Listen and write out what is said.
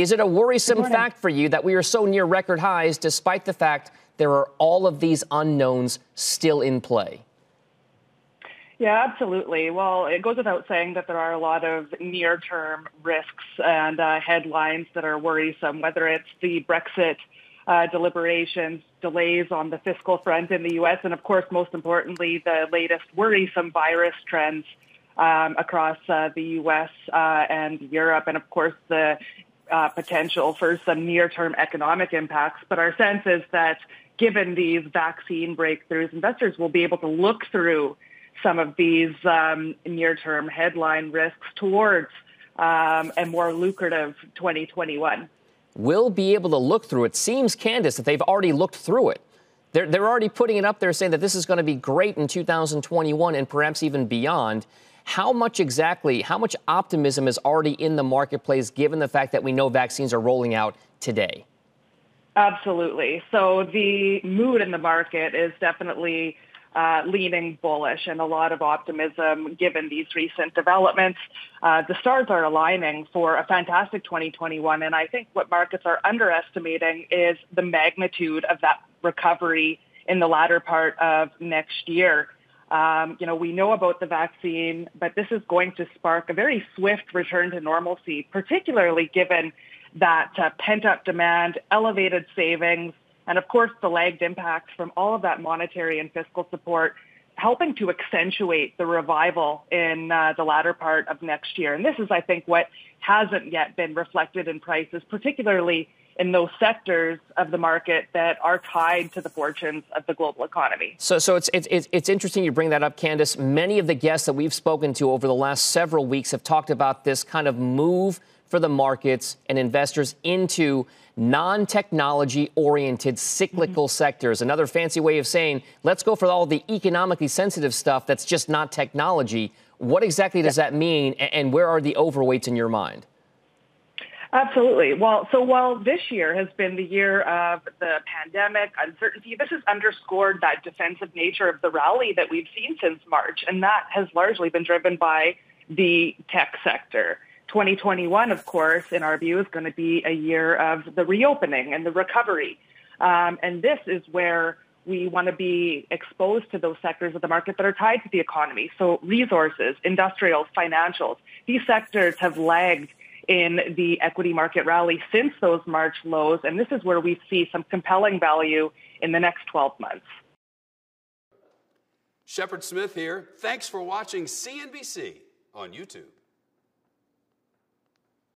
Is it a worrisome fact for you that we are so near record highs despite the fact there are all of these unknowns still in play? Yeah, absolutely. Well, it goes without saying that there are a lot of near-term risks and headlines that are worrisome, whether it's the Brexit deliberations, delays on the fiscal front in the U.S., and of course, most importantly, the latest worrisome virus trends across the U.S. And Europe, and of course, the potential for some near-term economic impacts. But our sense is that given these vaccine breakthroughs, investors will be able to look through some of these near-term headline risks towards a more lucrative 2021. We'll be able to look through it. Seems, Candice, that they've already looked through it. They're already putting it up there saying that this is going to be great in 2021 and perhaps even beyond. How much optimism is already in the marketplace, given the fact that we know vaccines are rolling out today? Absolutely. So the mood in the market is definitely leaning bullish and a lot of optimism given these recent developments. The stars are aligning for a fantastic 2021. And I think what markets are underestimating is the magnitude of that recovery in the latter part of next year. We know about the vaccine, but this is going to spark a very swift return to normalcy, particularly given that pent-up demand, elevated savings, and of course, the lagged impacts from all of that monetary and fiscal support, helping to accentuate the revival in the latter part of next year. And this is, I think, what hasn't yet been reflected in prices, particularly in those sectors of the market that are tied to the fortunes of the global economy. So it's interesting you bring that up, Candice. Many of the guests that we've spoken to over the last several weeks have talked about this kind of move for the markets and investors into non-technology oriented cyclical sectors. Another fancy way of saying, let's go for all the economically sensitive stuff that's just not technology. What exactly does that mean, and where are the overweights in your mind? Absolutely. Well, so while this year has been the year of the pandemic, uncertainty, this has underscored that defensive nature of the rally that we've seen since March, and that has largely been driven by the tech sector. 2021, of course, in our view, is going to be a year of the reopening and the recovery. And this is where we want to be exposed to those sectors of the market that are tied to the economy. So resources, industrials, financials, these sectors have lagged in the equity market rally since those March lows. And this is where we see some compelling value in the next 12 months. Shepard Smith here. Thanks for watching CNBC on YouTube.